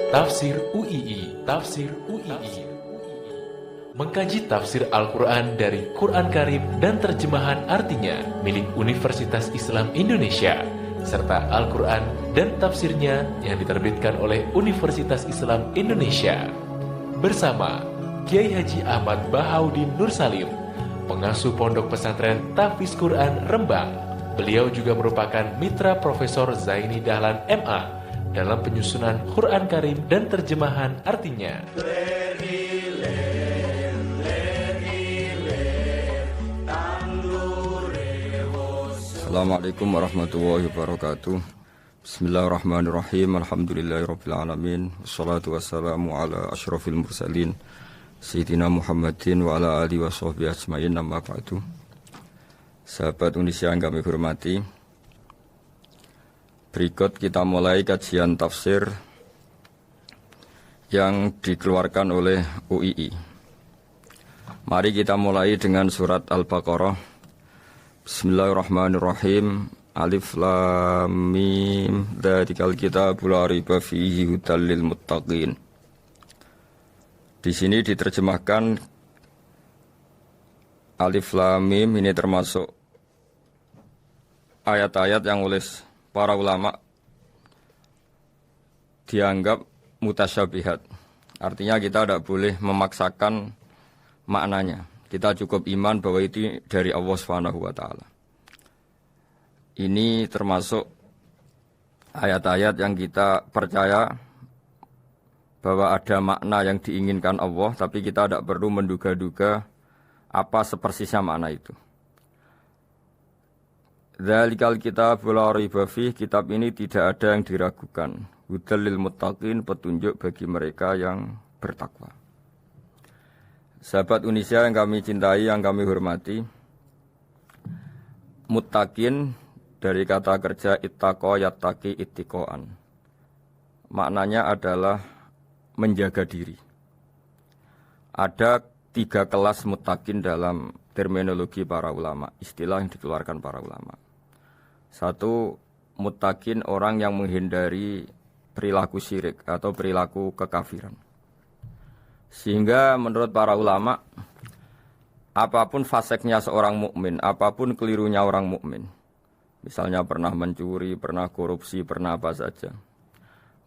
Tafsir UII, Tafsir UII. Mengkaji tafsir Al-Quran dari Quran Karim dan terjemahan artinya milik Universitas Islam Indonesia, serta Al-Quran dan tafsirnya yang diterbitkan oleh Universitas Islam Indonesia. Bersama Kiai Haji Ahmad Bahaudin Nur Salim, pengasuh Pondok Pesantren Tahfiz Quran Rembang. Beliau juga merupakan mitra Profesor Zaini Dahlan MA dalam penyusunan Quran Karim dan terjemahan artinya. Assalamualaikum warahmatullahi wabarakatuh. Bismillahirrahmanirrahim. Alhamdulillahirabbil alamin. Wassalatu wassalamu ala asyrafil mursalin Sayyidina Muhammadin wa ala alihi washabbihi ajmain. Amma ba'du. Sahabat Indonesia yang kami hormati, berikut kita mulai kajian tafsir yang dikeluarkan oleh UII. Mari kita mulai dengan surat Al-Baqarah. Bismillahirrahmanirrahim. Alif lam mim. Dzalikal kitabul la raiba fihi hudal lil muttaqin. Di sini diterjemahkan Alif lam mim ini termasuk ayat-ayat yang oleh para ulama dianggap mutasyabihat. Artinya kita tidak boleh memaksakan maknanya. Kita cukup iman bahwa itu dari Allah Subhanahu wa taala. Ini termasuk ayat-ayat yang kita percaya bahwa ada makna yang diinginkan Allah, tapi kita tidak perlu menduga-duga apa sepersisnya makna itu. Dzalikal kitabul la raiba fihi, kitab ini tidak ada yang diragukan. Hudal lil muttaqin, petunjuk bagi mereka yang bertakwa. Sahabat Indonesia yang kami cintai, yang kami hormati, muttaqin dari kata kerja ittaqa yattaqi ittiqaan. Maknanya adalah menjaga diri. Ada 3 kelas muttaqin dalam terminologi para ulama, istilah yang dikeluarkan para ulama. 1, muttaqin orang yang menghindari perilaku syirik atau perilaku kekafiran. Sehingga menurut para ulama, apapun faseknya seorang mukmin, apapun kelirunya orang mukmin, misalnya pernah mencuri, pernah korupsi, pernah apa saja,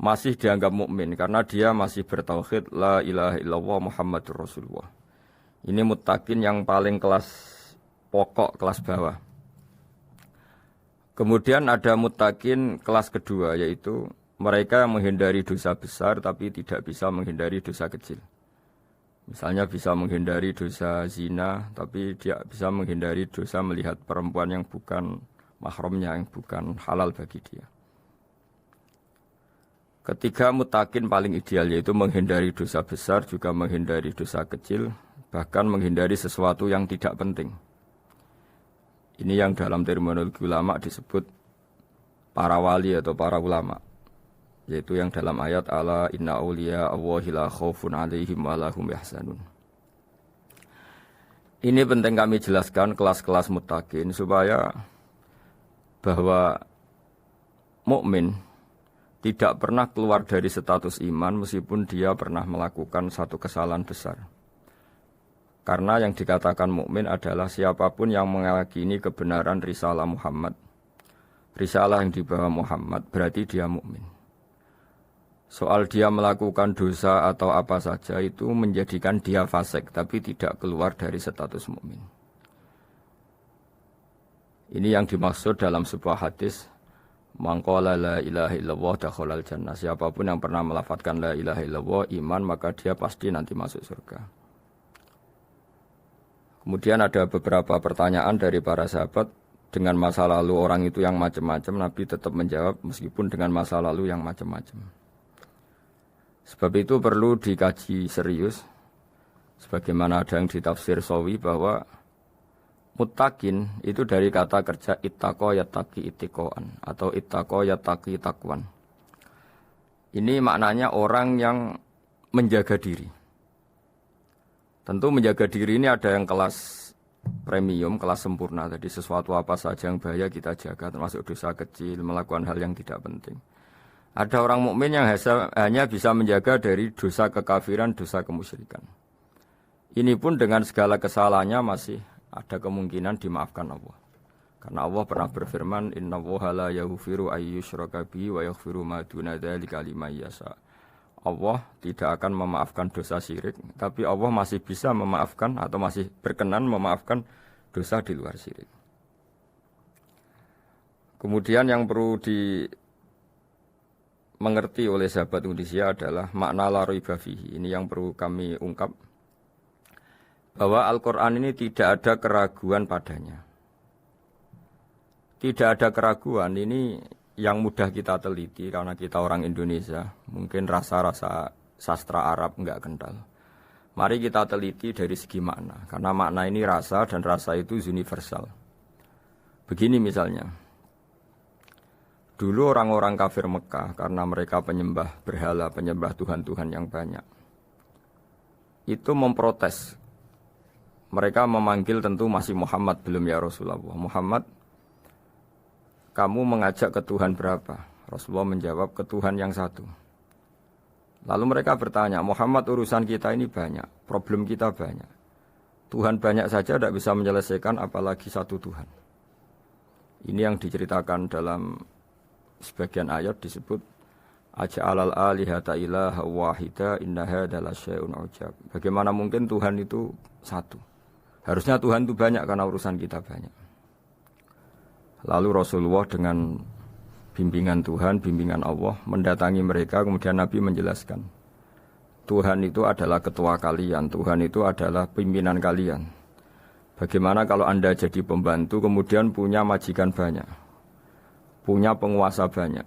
masih dianggap mukmin karena dia masih bertauhid la ilaha illallah Muhammadur Rasulullah. Ini muttaqin yang paling kelas pokok, kelas bawah. Kemudian ada muttaqin kelas kedua, yaitu mereka yang menghindari dosa besar tapi tidak bisa menghindari dosa kecil. Misalnya bisa menghindari dosa zina, tapi dia bisa menghindari dosa melihat perempuan yang bukan mahramnya, yang bukan halal bagi dia. Ketiga muttaqin paling ideal, yaitu menghindari dosa besar, juga menghindari dosa kecil, bahkan menghindari sesuatu yang tidak penting. Ini yang dalam terminologi ulama disebut para wali atau para ulama, yaitu yang dalam ayat ala inna awliya Allahi la khaufun alaihim wa lahum yahzanun. Ini penting kami jelaskan kelas-kelas muttaqin supaya bahwa mukmin tidak pernah keluar dari status iman meskipun dia pernah melakukan satu kesalahan besar. Karena yang dikatakan mukmin adalah siapapun yang meyakini kebenaran risalah Muhammad, risalah yang dibawa Muhammad, berarti dia mukmin. Soal dia melakukan dosa atau apa saja itu menjadikan dia fasik, tapi tidak keluar dari status mukmin. Ini yang dimaksud dalam sebuah hadis, man qala la ilaha illallah dakhalal jannah. Siapapun yang pernah melafadzkan la ilaha illallah iman, maka dia pasti nanti masuk surga. Kemudian ada beberapa pertanyaan dari para sahabat dengan masa lalu orang itu yang macam-macam, Nabi tetap menjawab meskipun dengan masa lalu yang macam-macam. Sebab itu perlu dikaji serius, sebagaimana ada yang ditafsir Sawi bahwa muttaqin itu dari kata kerja ittaqa yattaqi ittiqaan atau ittaqa yattaqi taqwan. Ini maknanya orang yang menjaga diri. Tentu menjaga diri ini ada yang kelas premium, kelas sempurna. Jadi sesuatu apa saja yang bahaya kita jaga, termasuk dosa kecil, melakukan hal yang tidak penting. Ada orang mukmin yang hanya bisa menjaga dari dosa kekafiran, dosa kemusyrikan. Ini pun dengan segala kesalahannya masih ada kemungkinan dimaafkan Allah. Karena Allah pernah berfirman, "Innallaha la yaghfiru ay yushraka bihi wa yaghfiru ma duna dzalika liman yasha." Allah tidak akan memaafkan dosa syirik, tapi Allah masih bisa memaafkan atau masih berkenan memaafkan dosa di luar syirik. Kemudian yang perlu dimengerti oleh sahabat Indonesia adalah makna la raiba fihi. Ini yang perlu kami ungkap, bahwa Al-Quran ini tidak ada keraguan padanya. Tidak ada keraguan, ini yang mudah kita teliti karena kita orang Indonesia. Mungkin rasa-rasa sastra Arab enggak kental. Mari kita teliti dari segi makna, karena makna ini rasa dan rasa itu universal. Begini misalnya, dulu orang-orang kafir Mekah karena mereka penyembah berhala, penyembah Tuhan-Tuhan yang banyak, itu memprotes. Mereka memanggil tentu masih Muhammad, belum ya Rasulullah. Muhammad, kamu mengajak ke Tuhan berapa? Rasulullah menjawab, ke Tuhan yang satu. Lalu mereka bertanya, Muhammad, urusan kita ini banyak, problem kita banyak. Tuhan banyak saja tidak bisa menyelesaikan, apalagi satu Tuhan. Ini yang diceritakan dalam sebagian ayat disebut, Aja'alal alihata ilaha wahida inna hadza lasyai'un ujab. Bagaimana mungkin Tuhan itu satu? Harusnya Tuhan itu banyak karena urusan kita banyak. Lalu Rasulullah dengan bimbingan Tuhan, bimbingan Allah mendatangi mereka, kemudian Nabi menjelaskan, Tuhan itu adalah ketua kalian, Tuhan itu adalah pimpinan kalian. Bagaimana kalau Anda jadi pembantu kemudian punya majikan banyak, punya penguasa banyak,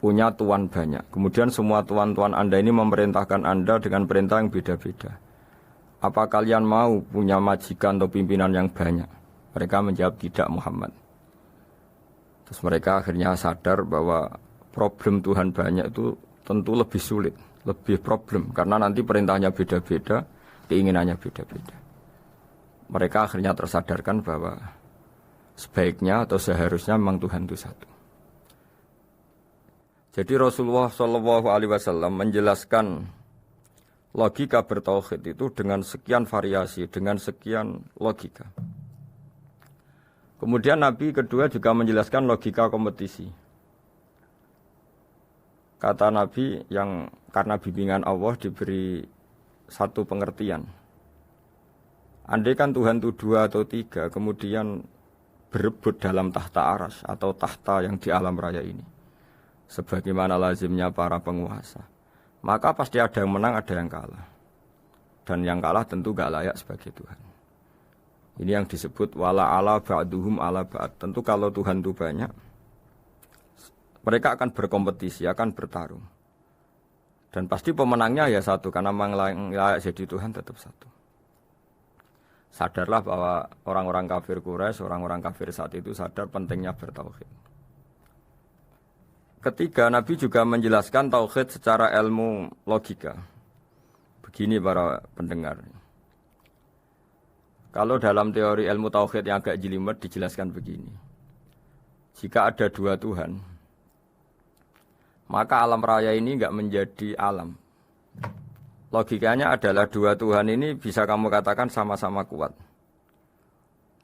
punya tuan banyak, kemudian semua tuan-tuan Anda ini memerintahkan Anda dengan perintah yang beda-beda. Apa kalian mau punya majikan atau pimpinan yang banyak? Mereka menjawab tidak, Muhammad. Terus mereka akhirnya sadar bahwa problem Tuhan banyak itu tentu lebih sulit, lebih problem. Karena nanti perintahnya beda-beda, keinginannya beda-beda. Mereka akhirnya tersadarkan bahwa sebaiknya atau seharusnya memang Tuhan itu satu. Jadi Rasulullah SAW menjelaskan logika bertauhid itu dengan sekian variasi, dengan sekian logika. Kemudian Nabi kedua juga menjelaskan logika kompetisi. Kata Nabi yang karena bimbingan Allah diberi satu pengertian. Andai kan Tuhan itu 2 atau 3, kemudian berebut dalam tahta aras atau tahta yang di alam raya ini, sebagaimana lazimnya para penguasa, maka pasti ada yang menang, ada yang kalah. Dan yang kalah tentu gak layak sebagai Tuhan. Ini yang disebut wala ala ba'duhum ala ba'd. Tentu kalau Tuhan itu banyak, mereka akan berkompetisi, akan bertarung. Dan pasti pemenangnya ya satu, karena memang layak jadi Tuhan tetap satu. Sadarlah bahwa orang-orang kafir Quraisy, orang-orang kafir saat itu sadar pentingnya bertauhid. Ketiga, Nabi juga menjelaskan tauhid secara ilmu logika. Begini para pendengar. Kalau dalam teori ilmu tauhid yang agak jelimet dijelaskan begini. Jika ada 2 Tuhan, maka alam raya ini enggak menjadi alam. Logikanya adalah 2 Tuhan ini bisa kamu katakan sama-sama kuat.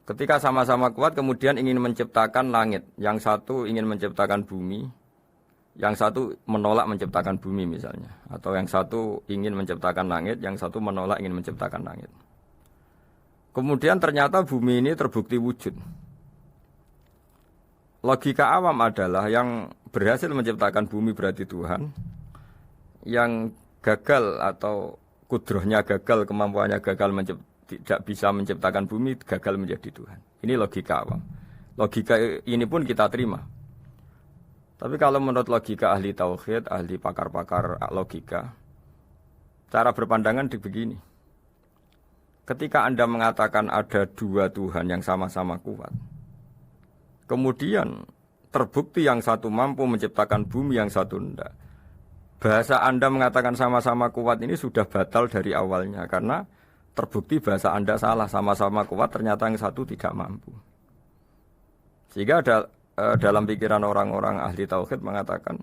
Ketika sama-sama kuat kemudian ingin menciptakan langit, yang satu ingin menciptakan bumi, yang satu menolak menciptakan bumi misalnya. Atau yang satu ingin menciptakan langit, yang satu menolak ingin menciptakan langit. Kemudian ternyata bumi ini terbukti wujud. Logika awam adalah yang berhasil menciptakan bumi berarti Tuhan. Yang gagal atau kudrohnya gagal, kemampuannya gagal tidak bisa menciptakan bumi, gagal menjadi Tuhan. Ini logika awam. Logika ini pun kita terima. Tapi kalau menurut logika ahli tauhid, ahli pakar-pakar logika, cara berpandangan begini. Ketika Anda mengatakan ada 2 Tuhan yang sama-sama kuat, kemudian terbukti yang satu mampu menciptakan bumi, yang satu tidak. Bahasa Anda mengatakan sama-sama kuat ini sudah batal dari awalnya, karena terbukti bahasa Anda salah, sama-sama kuat ternyata yang satu tidak mampu. Sehingga dalam pikiran orang-orang ahli tauhid mengatakan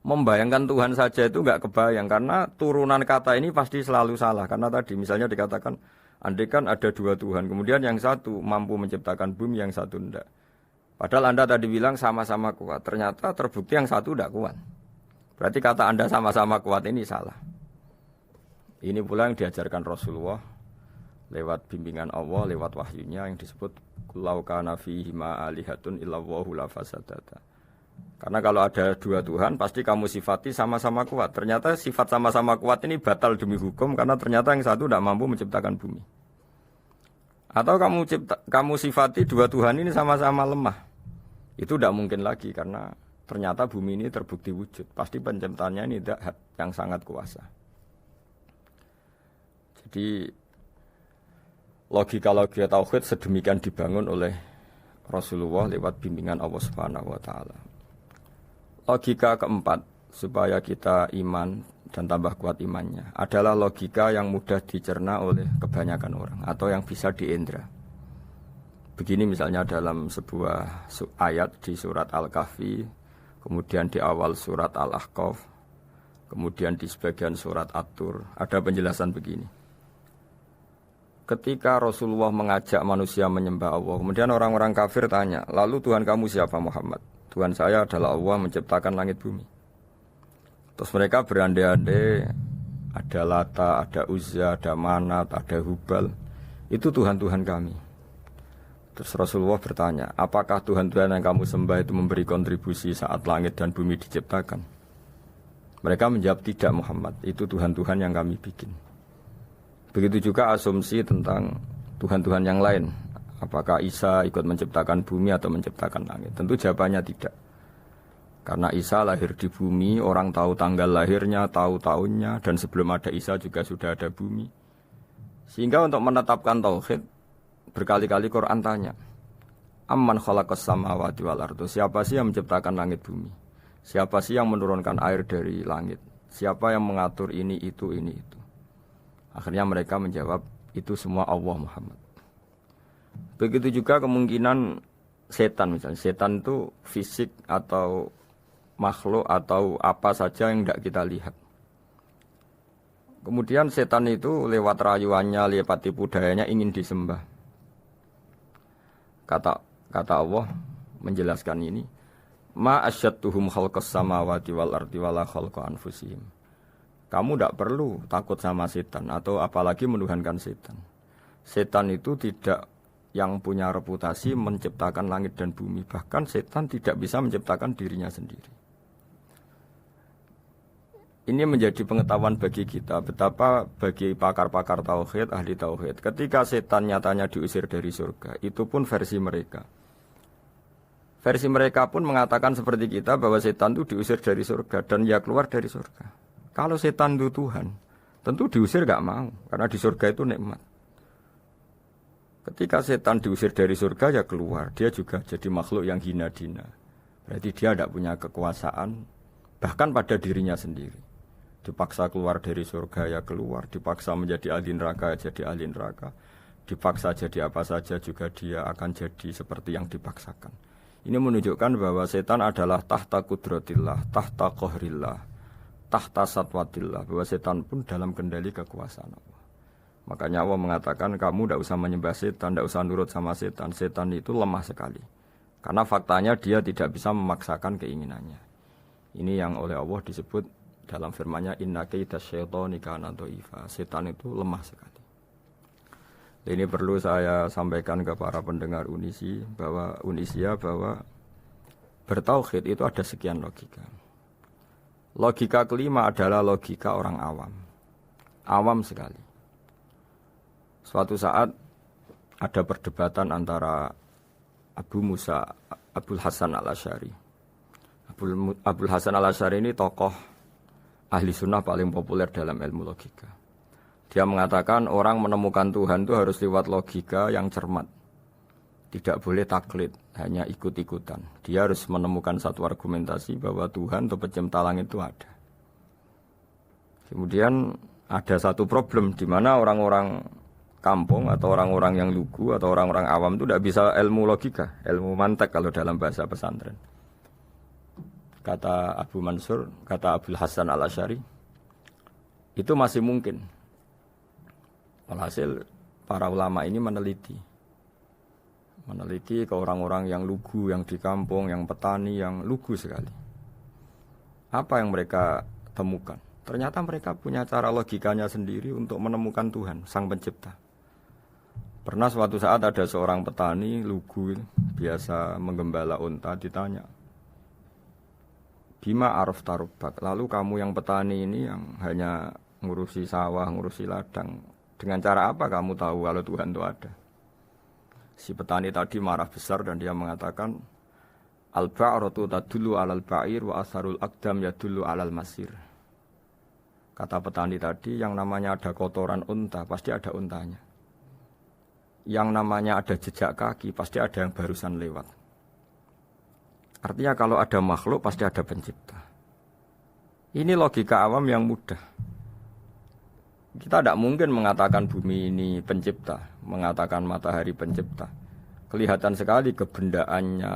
Membayangkan Tuhan saja itu nggak kebayang karena turunan kata ini pasti selalu salah. Karena tadi misalnya dikatakan, andai kan ada dua Tuhan, kemudian yang satu mampu menciptakan bumi, yang satu enggak. Padahal Anda tadi bilang sama-sama kuat, ternyata terbukti yang satu enggak kuat. Berarti kata Anda sama-sama kuat ini salah. Ini pula yang diajarkan Rasulullah lewat bimbingan Allah, lewat wahyunya yang disebut Lau kana fihi ma alihatun illallahu la fasadata. Karena kalau ada dua Tuhan, pasti kamu sifati sama-sama kuat. Ternyata sifat sama-sama kuat ini batal demi hukum, karena ternyata yang satu tidak mampu menciptakan bumi. Atau kamu sifati dua Tuhan ini sama-sama lemah. Itu tidak mungkin lagi, karena ternyata bumi ini terbukti wujud. Pasti penciptanya ini tidak yang sangat kuasa. Jadi logika-logika tauhid sedemikian dibangun oleh Rasulullah lewat bimbingan Allah Subhanahu wa taala. Logika keempat supaya kita iman dan tambah kuat imannya adalah logika yang mudah dicerna oleh kebanyakan orang atau yang bisa diindra. Begini misalnya dalam sebuah ayat di surat Al-Kahfi, kemudian di awal surat Al-Ahqaf, kemudian di sebagian surat At-Tur, ada penjelasan begini. Ketika Rasulullah mengajak manusia menyembah Allah, kemudian orang-orang kafir tanya, lalu Tuhan kamu siapa Muhammad? Tuhan saya adalah Allah menciptakan langit bumi. Terus mereka berandai-andai, ada Lata, ada Uzza, ada Manat, ada Hubal. Itu Tuhan-Tuhan kami. Terus Rasulullah bertanya, apakah Tuhan-Tuhan yang kamu sembah itu memberi kontribusi saat langit dan bumi diciptakan? Mereka menjawab, tidak Muhammad, itu Tuhan-Tuhan yang kami bikin. Begitu juga asumsi tentang Tuhan-Tuhan yang lain. Apakah Isa ikut menciptakan bumi atau menciptakan langit? Tentu jawabannya tidak. Karena Isa lahir di bumi, orang tahu tanggal lahirnya, tahu tahunnya, dan sebelum ada Isa juga sudah ada bumi. Sehingga untuk menetapkan tauhid, berkali-kali Quran tanya, Amman khalaqas samawati wal ardu? Siapa sih yang menciptakan langit bumi? Siapa sih yang menurunkan air dari langit? Siapa yang mengatur ini, itu, ini, itu? Akhirnya mereka menjawab, itu semua Allah Muhammad. Begitu juga kemungkinan setan misalnya. Setan itu fisik atau makhluk atau apa saja yang tidak kita lihat. Kemudian setan itu lewat rayuannya, lewat tipu dayanya ingin disembah. Kata Allah menjelaskan ini, Ma asyadtuhum khalqas samawati wal ardi wala khalqa anfusihim. Kamu tidak perlu takut sama setan atau apalagi menuhankan setan. Setan itu tidak yang punya reputasi menciptakan langit dan bumi. Bahkan setan tidak bisa menciptakan dirinya sendiri. Ini menjadi pengetahuan bagi kita. Betapa bagi pakar-pakar tauhid, ahli tauhid, ketika setan nyatanya diusir dari surga, itu pun versi mereka. Versi mereka pun mengatakan seperti kita bahwa setan itu diusir dari surga dan ya keluar dari surga. Kalau setan itu Tuhan, tentu diusir gak mau. Karena di surga itu nikmat. Ketika setan diusir dari surga ya keluar, dia juga jadi makhluk yang hina-dina. Berarti dia tidak punya kekuasaan, bahkan pada dirinya sendiri. Dipaksa keluar dari surga ya keluar, dipaksa menjadi ahli neraka ya jadi ahli neraka, dipaksa jadi apa saja juga dia akan jadi seperti yang dipaksakan. Ini menunjukkan bahwa setan adalah tahta kudratillah, tahta qahrillah, tahta satwatillah, bahwa setan pun dalam kendali kekuasaan Allah. Makanya Allah mengatakan kamu tidak usah menyembah setan, tidak usah nurut sama setan. Setan itu lemah sekali. Karena faktanya dia tidak bisa memaksakan keinginannya. Ini yang oleh Allah disebut dalam firman-Nya inna kaida syaitani kana dhaifa. Setan itu lemah sekali. Ini perlu saya sampaikan ke para pendengar Unisia bahwa bertauhid itu ada sekian logika. Logika kelima adalah logika orang awam. Awam sekali. Suatu saat ada perdebatan antara Abul Hasan al-Asy'ari. Abul Hasan al-Asy'ari ini tokoh ahli sunnah paling populer dalam ilmu logika. Dia mengatakan orang menemukan Tuhan itu harus lewat logika yang cermat. Tidak boleh taklid, hanya ikut-ikutan. Dia harus menemukan satu argumentasi bahwa Tuhan atau pencipta langit itu ada. Kemudian ada satu problem di mana orang-orang kampung atau orang-orang yang lugu atau orang-orang awam itu tidak bisa ilmu logika, ilmu mantek kalau dalam bahasa pesantren. kata Abu Mansur, kata Abdul Hasan Al-Asy'ari, itu masih mungkin. Walhasil para ulama ini meneliti ke orang-orang yang lugu, yang di kampung, yang petani, yang lugu sekali. Apa yang mereka temukan? Ternyata mereka punya cara logikanya sendiri untuk menemukan Tuhan, Sang Pencipta. Pernah suatu saat ada seorang petani lugu, biasa menggembala unta, ditanya, Bima araf tarubak, lalu kamu yang petani ini yang hanya ngurusi sawah, ngurusi ladang, dengan cara apa kamu tahu kalau Tuhan itu ada? Si petani tadi marah besar dan dia mengatakan, Al-ba'ratu tadullu alal ba'ir wa asharul aqdam yadullu alal masir. Kata petani tadi, yang namanya ada kotoran unta, pasti ada untanya. Yang namanya ada jejak kaki, pasti ada yang barusan lewat. Artinya kalau ada makhluk, pasti ada pencipta. Ini logika awam yang mudah. Kita tidak mungkin mengatakan bumi ini pencipta, mengatakan matahari pencipta. Kelihatan sekali kebendaannya,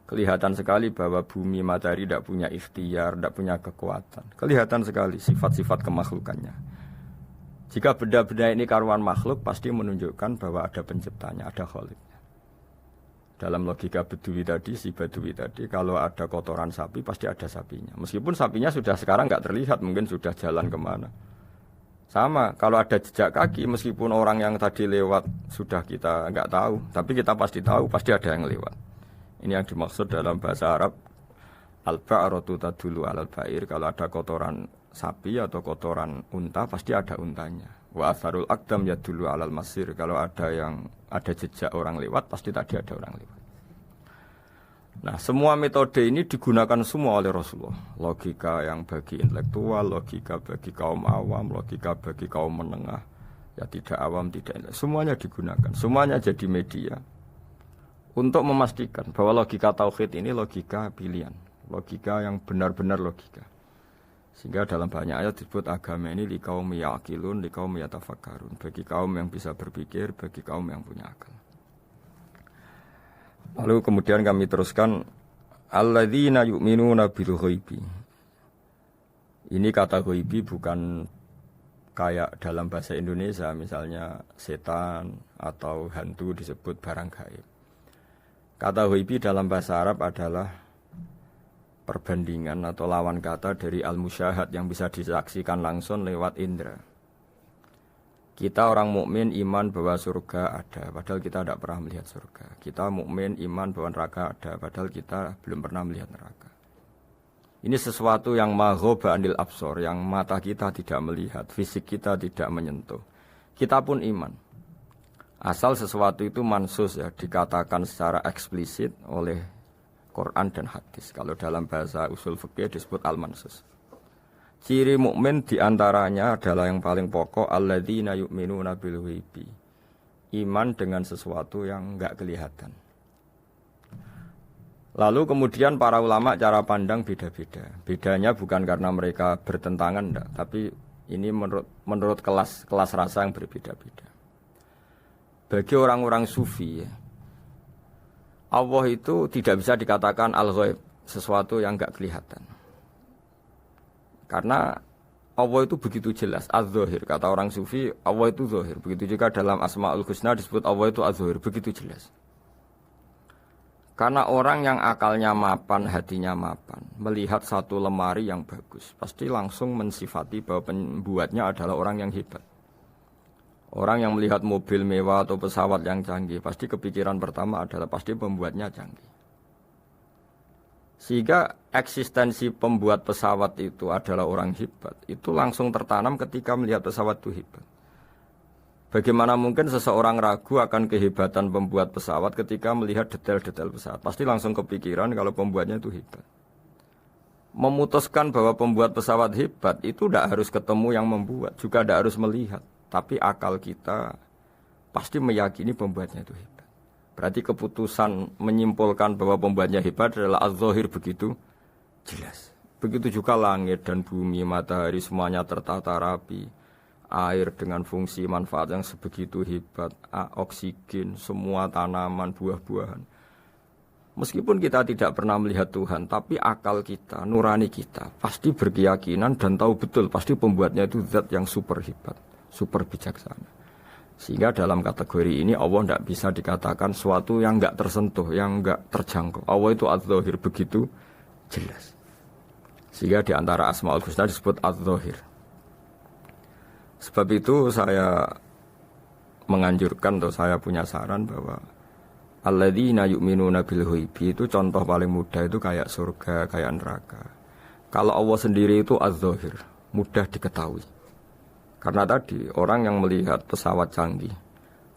kelihatan sekali bahwa bumi matahari tidak punya ikhtiar, tidak punya kekuatan. Kelihatan sekali sifat-sifat kemakhlukannya. Jika benda-benda ini karuan makhluk, pasti menunjukkan bahwa ada penciptanya, ada khaliknya. Dalam logika Bedui tadi, si Bedui tadi, kalau ada kotoran sapi, pasti ada sapinya. Meskipun sapinya sudah sekarang nggak terlihat, mungkin sudah jalan kemana. Sama, kalau ada jejak kaki, meskipun orang yang tadi lewat sudah kita nggak tahu, tapi kita pasti tahu, pasti ada yang lewat. Ini yang dimaksud dalam bahasa Arab, al-ba'ratu tadullu alal ba'ir, kalau ada kotoran sapi atau kotoran unta, pasti ada untanya. Wa atharul aqdam yadullu alal masir, kalau ada jejak orang lewat, pasti tadi ada orang lewat. Nah, semua metode ini digunakan semua oleh Rasulullah. Logika yang bagi intelektual, logika bagi kaum awam, logika bagi kaum menengah, ya tidak awam, tidak intelektual. Semuanya digunakan, semuanya jadi media untuk memastikan bahwa logika tauhid ini logika pilihan, logika yang benar-benar logika. Sehingga dalam banyak ayat disebut agama ini liqaum yaqilun, liqaum yatafakkarun, bagi kaum yang bisa berpikir, bagi kaum yang punya akal. Lalu kemudian kami teruskan alladzina yu'minuna bil ghaibi. Ini kata ghaibi bukan kayak dalam bahasa Indonesia misalnya setan atau hantu disebut barang gaib. Kata ghaibi dalam bahasa Arab adalah perbandingan atau lawan kata dari al-musyahad yang bisa disaksikan langsung lewat indera. Kita orang mukmin iman bahwa surga ada, padahal kita tidak pernah melihat surga. Kita mukmin iman bahwa neraka ada, padahal kita belum pernah melihat neraka. Ini sesuatu yang maghoba anil absor, yang mata kita tidak melihat, fisik kita tidak menyentuh. Kita pun iman. Asal sesuatu itu mansus ya, dikatakan secara eksplisit oleh Quran dan hadis. Kalau dalam bahasa usul fikih disebut al-mansus. Ciri mukmin diantaranya adalah yang paling pokok alladzina yu'minuna bil ghaibi. Iman dengan sesuatu yang enggak kelihatan. Lalu kemudian para ulama cara pandang beda-beda. Bedanya bukan karena mereka bertentangan enggak, tapi ini menurut kelas rasa yang berbeda-beda. Bagi orang-orang sufi ya, Allah itu tidak bisa dikatakan al-ghaib, sesuatu yang enggak kelihatan. Karena Allah itu begitu jelas, az-zahir. Kata orang sufi, Allah itu zahir. Begitu juga dalam Asma'ul Husna disebut Allah itu az-zahir. Begitu jelas. Karena orang yang akalnya mapan, hatinya mapan, melihat satu lemari yang bagus, pasti langsung mensifati bahwa pembuatnya adalah orang yang hebat. Orang yang melihat mobil mewah atau pesawat yang canggih, pasti kepikiran pertama adalah pasti pembuatnya canggih. Sehingga eksistensi pembuat pesawat itu adalah orang hebat, itu langsung tertanam ketika melihat pesawat itu hebat. Bagaimana mungkin seseorang ragu akan kehebatan pembuat pesawat ketika melihat detail-detail pesawat? Pasti langsung kepikiran kalau pembuatnya itu hebat. Memutuskan bahwa pembuat pesawat hebat itu tidak harus ketemu yang membuat, juga tidak harus melihat. Tapi akal kita pasti meyakini pembuatnya itu hebat. Berarti keputusan menyimpulkan bahwa pembuatnya hebat adalah az-zahir begitu jelas. Begitu juga langit dan bumi, matahari semuanya tertata rapi. Air dengan fungsi manfaat yang sebegitu hebat, oksigen, semua tanaman, buah-buahan. Meskipun kita tidak pernah melihat Tuhan, tapi akal kita, nurani kita pasti berkeyakinan dan tahu betul pasti pembuatnya itu zat yang super hebat, super bijaksana. Sehingga dalam kategori ini Allah tidak bisa dikatakan suatu yang enggak tersentuh, yang enggak terjangkau. Allah itu az-zahir, begitu jelas. Sehingga di antara Asmaul Husna disebut az-zahir. Sebab itu saya menganjurkan, atau saya punya saran bahwa alladzina yu'minuna bil ghaibi itu contoh paling mudah itu kayak surga, kayak neraka. Kalau Allah sendiri itu az-zahir, mudah diketahui. Karena tadi orang yang melihat pesawat canggih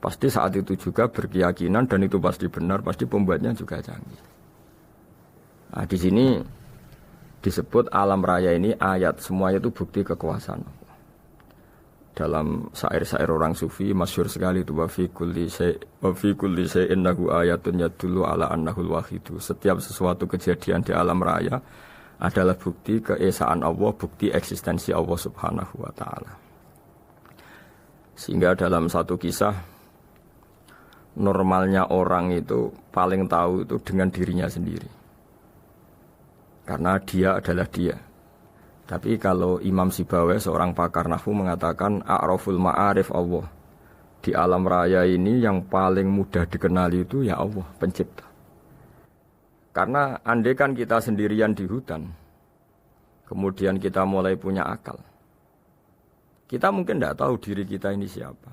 pasti saat itu juga berkeyakinan dan itu pasti benar, pasti pembuatnya juga canggih. Nah, di sini disebut alam raya ini ayat, semuanya itu bukti kekuasaan. Dalam syair-syair orang sufi masyhur sekali itu wa fi kulli syai'in lahu ayatun yadullu ala annahul wahidu. Setiap sesuatu kejadian di alam raya adalah bukti keesaan Allah, bukti eksistensi Allah Subhanahu wa taala. Sehingga dalam satu kisah normalnya orang itu paling tahu itu dengan dirinya sendiri. Karena dia adalah dia. Tapi kalau Imam Sibawayh, seorang pakar nahwu, mengatakan a'raful ma'arif Allah. Di alam raya ini yang paling mudah dikenali itu ya Allah, pencipta. Karena andai kan kita sendirian di hutan, kemudian kita mulai punya akal, kita mungkin tidak tahu diri kita ini siapa.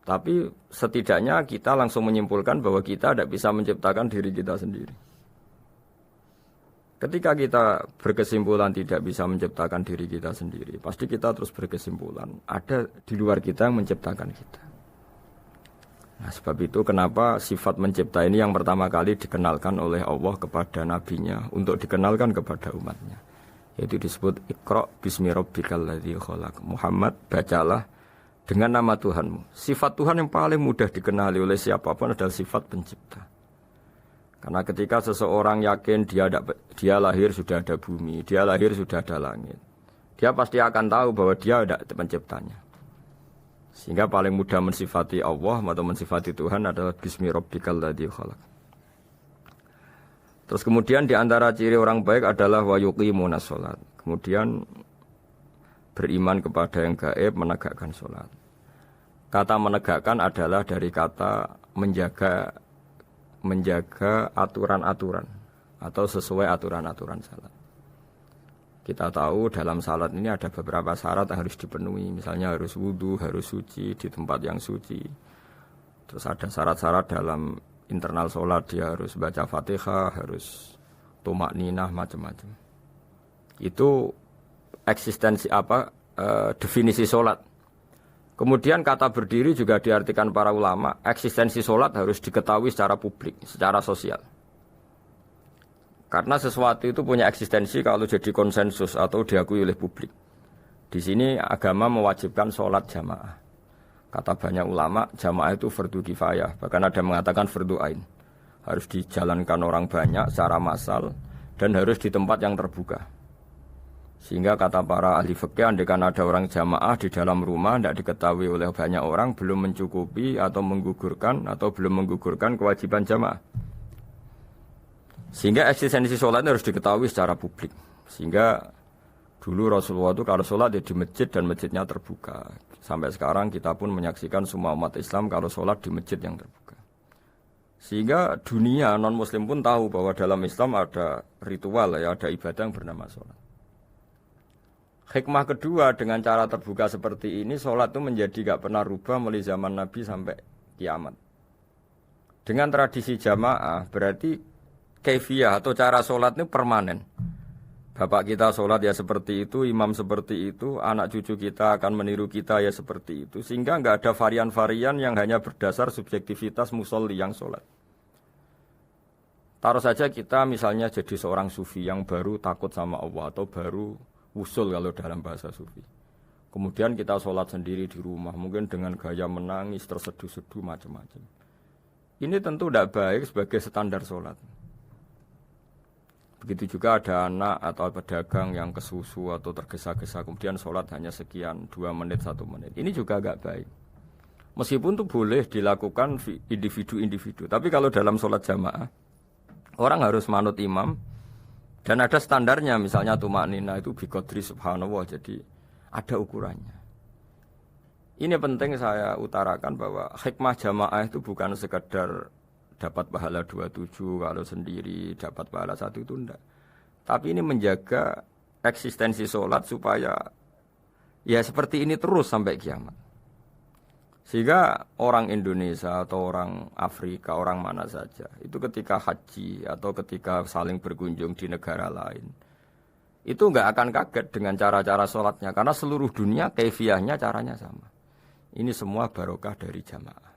Tapi setidaknya kita langsung menyimpulkan bahwa kita tidak bisa menciptakan diri kita sendiri. Ketika kita berkesimpulan tidak bisa menciptakan diri kita sendiri, pasti kita terus berkesimpulan ada di luar kita yang menciptakan kita. Nah, sebab itu kenapa sifat mencipta ini yang pertama kali dikenalkan oleh Allah kepada nabinya untuk dikenalkan kepada umatnya. Yaitu disebut Iqra bismi rabbikal ladzi khalaq. Muhammad, bacalah dengan nama Tuhanmu. Sifat Tuhan yang paling mudah dikenali oleh siapapun adalah sifat pencipta. Karena ketika seseorang yakin dia lahir sudah ada bumi, dia lahir sudah ada langit, dia pasti akan tahu bahwa dia ada penciptanya. Sehingga paling mudah mensifati Allah atau mensifati Tuhan adalah bismi rabbikal ladzi khalaq. Terus kemudian di antara ciri orang baik adalah wa yuqimunas shalat. Kemudian beriman kepada yang gaib, menegakkan salat. Kata menegakkan adalah dari kata menjaga aturan-aturan atau sesuai aturan-aturan salat. Kita tahu dalam salat ini ada beberapa syarat yang harus dipenuhi. Misalnya harus wudu, harus suci di tempat yang suci. Terus ada syarat-syarat dalam internal salat, dia harus baca Fatihah, harus tumakninah, macam-macam. Itu eksistensi definisi salat. Kemudian kata berdiri juga diartikan para ulama, eksistensi sholat harus diketahui secara publik, secara sosial. Karena sesuatu itu punya eksistensi kalau jadi konsensus atau diakui oleh publik. Di sini agama mewajibkan sholat jamaah. Kata banyak ulama, jamaah itu fardu kifayah, bahkan ada mengatakan fardu ain. Harus dijalankan orang banyak secara massal dan harus di tempat yang terbuka. Sehingga kata para ahli fikih, andaikan ada orang jamaah di dalam rumah tidak diketahui oleh banyak orang, belum mencukupi atau belum menggugurkan kewajiban jamaah. Sehingga eksistensi sholat harus diketahui secara publik. Sehingga dulu Rasulullah itu kalau sholat di masjid dan masjidnya terbuka. Sampai sekarang kita pun menyaksikan semua umat Islam kalau sholat di masjid yang terbuka. Sehingga dunia non-muslim pun tahu bahwa dalam Islam ada ritual, ada ibadah yang bernama sholat. Hikmah kedua dengan cara terbuka seperti ini, sholat itu menjadi gak pernah rubah mulai zaman Nabi sampai kiamat. Dengan tradisi jamaah berarti kaifiyah atau cara sholat ini permanen. Bapak kita sholat ya seperti itu, imam seperti itu, anak cucu kita akan meniru kita ya seperti itu. Sehingga gak ada varian-varian yang hanya berdasar subjektivitas musolli yang sholat. Taruh saja kita misalnya jadi seorang sufi yang baru takut sama Allah atau baru usul kalau dalam bahasa sufi. Kemudian kita sholat sendiri di rumah, mungkin dengan gaya menangis, terseduh-seduh, macam-macam. Ini tentu tidak baik sebagai standar sholat. Begitu juga ada anak atau pedagang yang kesusu atau tergesa-gesa, kemudian sholat hanya sekian, 2 menit, 1 menit. Ini juga agak baik. Meskipun itu boleh dilakukan individu-individu. Tapi kalau dalam sholat jamaah, orang harus manut imam. Dan ada standarnya, misalnya tumaknina itu biqadri subhanallah. Jadi ada ukurannya. Ini penting saya utarakan bahwa hikmah jamaah itu bukan sekedar dapat pahala 27 kalau sendiri, dapat pahala 1 itu enggak. Tapi ini menjaga eksistensi sholat supaya ya seperti ini terus sampai kiamat. Sehingga orang Indonesia atau orang Afrika, orang mana saja, itu ketika haji atau ketika saling berkunjung di negara lain, itu enggak akan kaget dengan cara-cara sholatnya. Karena seluruh dunia kaifiyahnya caranya sama. Ini semua barokah dari jamaah.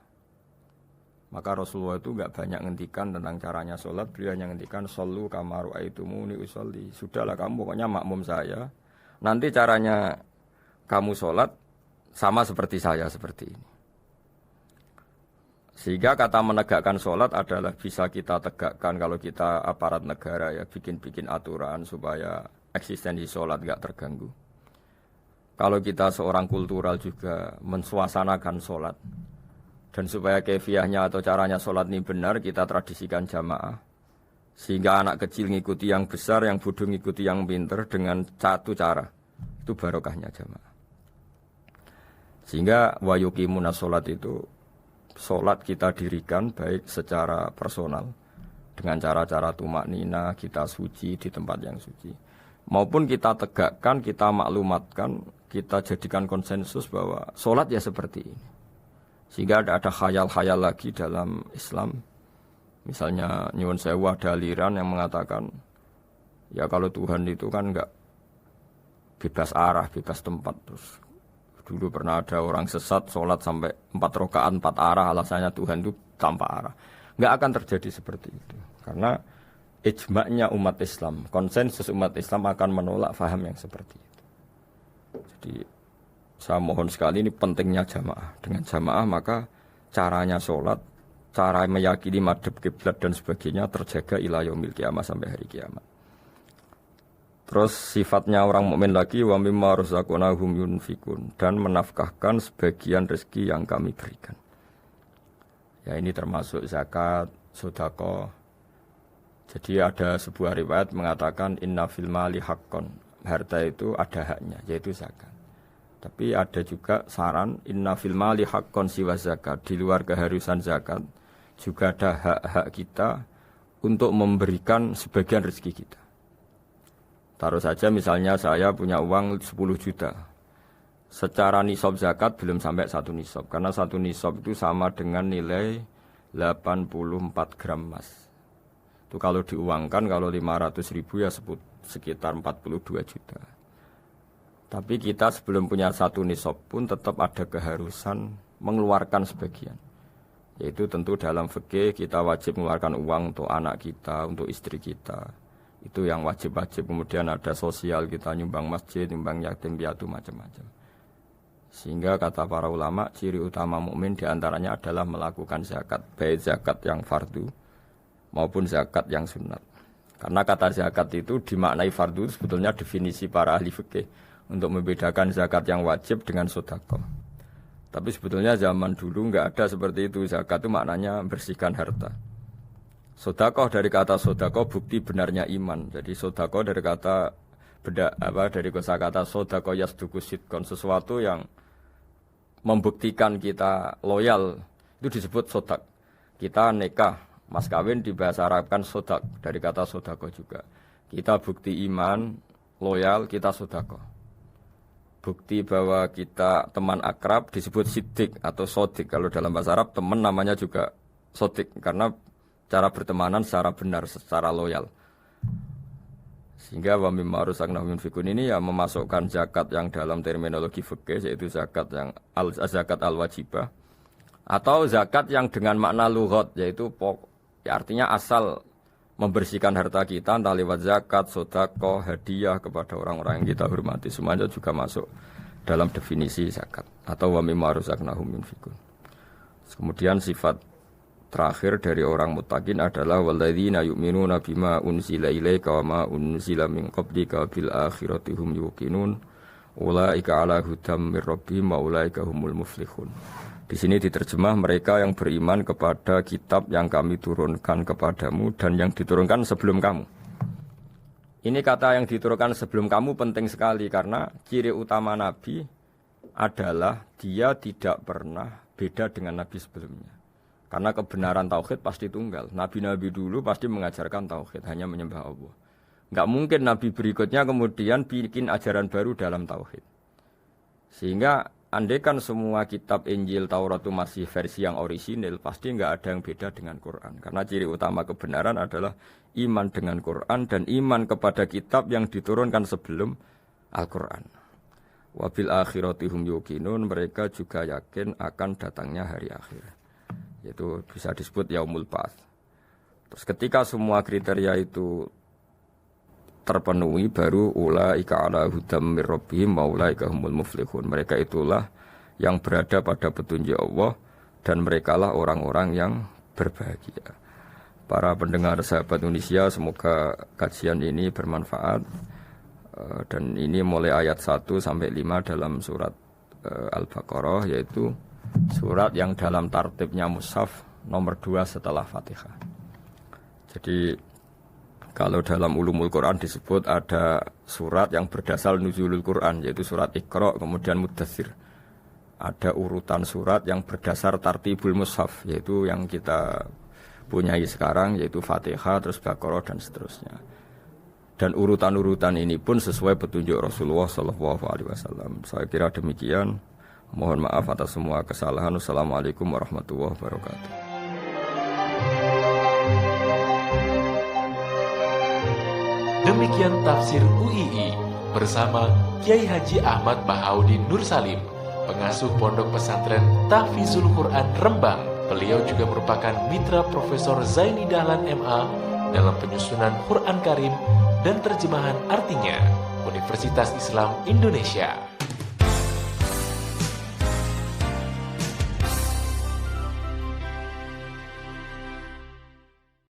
Maka Rasulullah itu enggak banyak ngendikan tentang caranya sholat. Beliau hanya ngendikan, Shollu kama ra'aitumuni usolli. Sudahlah kamu pokoknya makmum saya. Nanti caranya kamu sholat sama seperti saya, seperti ini. Sehingga kata menegakkan sholat adalah bisa kita tegakkan kalau kita aparat negara ya, bikin-bikin aturan supaya eksistensi sholat enggak terganggu. Kalau kita seorang kultural juga mensuasanakan sholat. Dan supaya kefiahnya atau caranya sholat ini benar, kita tradisikan jamaah. Sehingga anak kecil ngikuti yang besar, yang bodoh ngikuti yang pinter dengan satu cara. Itu barokahnya jamaah. Sehingga wayukimuna sholat itu, sholat kita dirikan baik secara personal. Dengan cara-cara tumaknina, kita suci di tempat yang suci. Maupun kita tegakkan, kita maklumatkan, kita jadikan konsensus bahwa sholat ya seperti ini. Sehingga ada khayal-khayal lagi dalam Islam. Misalnya nyuwun sewu ada aliran yang mengatakan, ya kalau Tuhan itu kan enggak bebas arah, bebas tempat. Terus dulu pernah ada orang sesat sholat sampai 4 rakaat 4 arah, alasannya Tuhan itu tanpa arah. Enggak akan terjadi seperti itu. Karena ijma'nya umat Islam, konsensus umat Islam akan menolak faham yang seperti itu. Jadi saya mohon sekali, ini pentingnya jamaah. Dengan jamaah maka caranya sholat, cara meyakini madhab kiblat dan sebagainya terjaga ila yaumil kiamah sampai hari kiamat. Terus sifatnya orang mukmin lagi, wa mimma razaqnahum yunfikun, dan menafkahkan sebagian rezeki yang kami berikan. Ya ini termasuk zakat, sedekah. Jadi ada sebuah riwayat mengatakan inna fil mali haqqon, harta itu ada haknya, yaitu zakat. Tapi ada juga saran inna fil mali haqqon siwa zakat, di luar keharusan zakat juga ada hak-hak kita untuk memberikan sebagian rezeki kita. Taruh saja misalnya saya punya uang 10 juta. Secara nisab zakat belum sampai 1 nisab, karena 1 nisab itu sama dengan nilai 84 gram emas. Itu kalau diuangkan, kalau 500 ribu ya sekitar 42 juta. Tapi kita sebelum punya 1 nisab pun tetap ada keharusan mengeluarkan sebagian. Yaitu tentu dalam fikih kita wajib mengeluarkan uang untuk anak kita, untuk istri kita. Itu yang wajib-wajib. Kemudian ada sosial, kita nyumbang masjid, nyumbang yatim piatu, macam-macam. Sehingga kata para ulama, ciri utama mukmin diantaranya adalah melakukan zakat, baik zakat yang fardu maupun zakat yang sunat. Karena kata zakat itu dimaknai fardu, sebetulnya definisi para ahli fikih untuk membedakan zakat yang wajib dengan sedekah. Tapi sebetulnya zaman dulu enggak ada seperti itu. Zakat itu maknanya bersihkan harta. Sedekah dari kata sedekah bukti benarnya iman. Jadi sedekah dari kata dari kosakata sedekah yasduqu sidqan, sesuatu yang membuktikan kita loyal itu disebut sodak. Kita nikah, mas kawin di bahasa Arab kan sodak, dari kata sodako juga. Kita bukti iman, loyal, kita sodako. Bukti bahwa kita teman akrab disebut sidik atau sodik. Kalau dalam bahasa Arab teman namanya juga sodik, karena cara bertemanan secara benar, secara loyal. Sehingga wa mimma razaqnahum yunfikun ini ya memasukkan zakat yang dalam terminologi fikih, yaitu zakat yang zakat al-wajibah, atau zakat yang dengan makna lughat, yaitu ya artinya asal membersihkan harta kita, entah lewat zakat, sedekah, hadiah kepada orang-orang yang kita hormati, semuanya juga masuk dalam definisi zakat atau wa mimma razaqnahum yunfikun. Kemudian sifat terakhir dari orang muttaqin adalah walladzina yu'minuna bima unzila ilaika wa ma unzila min qablika bil akhirati hum yuqinun ulaika ala hudam mir rabbihim wa ulaika humul muflihun. Di sini diterjemah mereka yang beriman kepada kitab yang kami turunkan kepadamu dan yang diturunkan sebelum kamu. Ini kata yang diturunkan sebelum kamu penting sekali karena ciri utama Nabi adalah dia tidak pernah beda dengan Nabi sebelumnya. Karena kebenaran tauhid pasti tunggal. Nabi-nabi dulu pasti mengajarkan tauhid, hanya menyembah Allah. Enggak mungkin Nabi berikutnya kemudian bikin ajaran baru dalam tauhid. Sehingga andaikan semua kitab Injil, Taurat itu masih versi yang orisinil, pasti enggak ada yang beda dengan Quran. Karena ciri utama kebenaran adalah iman dengan Quran dan iman kepada kitab yang diturunkan sebelum Al-Quran. Wabil akhirati hum yuqinun, mereka juga yakin akan datangnya hari akhir. Yaitu bisa disebut yaumul ba'ats. Terus ketika semua kriteria itu terpenuhi, baru ulaika ala hudam mir rabbihim wa ulaika humul muflihun. Mereka itulah yang berada pada petunjuk Allah dan merekalah orang-orang yang berbahagia. Para pendengar sahabat Indonesia, semoga kajian ini bermanfaat. Dan ini mulai ayat 1 sampai 5 dalam surat Al-Baqarah, yaitu surat yang dalam tartibnya mushaf nomor 2 setelah Fatihah. Jadi kalau dalam ulumul Quran disebut ada surat yang berdasar nuzulul Quran, yaitu surat Iqra, kemudian Muddatsir. Ada urutan surat yang berdasar tartibul mushaf, yaitu yang kita punyai sekarang, yaitu Fatihah, terus Baqarah dan seterusnya. Dan urutan-urutan ini pun sesuai petunjuk Rasulullah SAW. Saya kira demikian. Mohon maaf atas semua kesalahan. Wassalamualaikum warahmatullahi wabarakatuh. Demikian tafsir UII bersama Kiai Haji Ahmad Bahaudin Nur Salim, pengasuh Pondok Pesantren Tahfizul Quran Rembang. Beliau juga merupakan mitra Profesor Zaini Dahlan MA dalam penyusunan Quran Karim dan terjemahan artinya Universitas Islam Indonesia.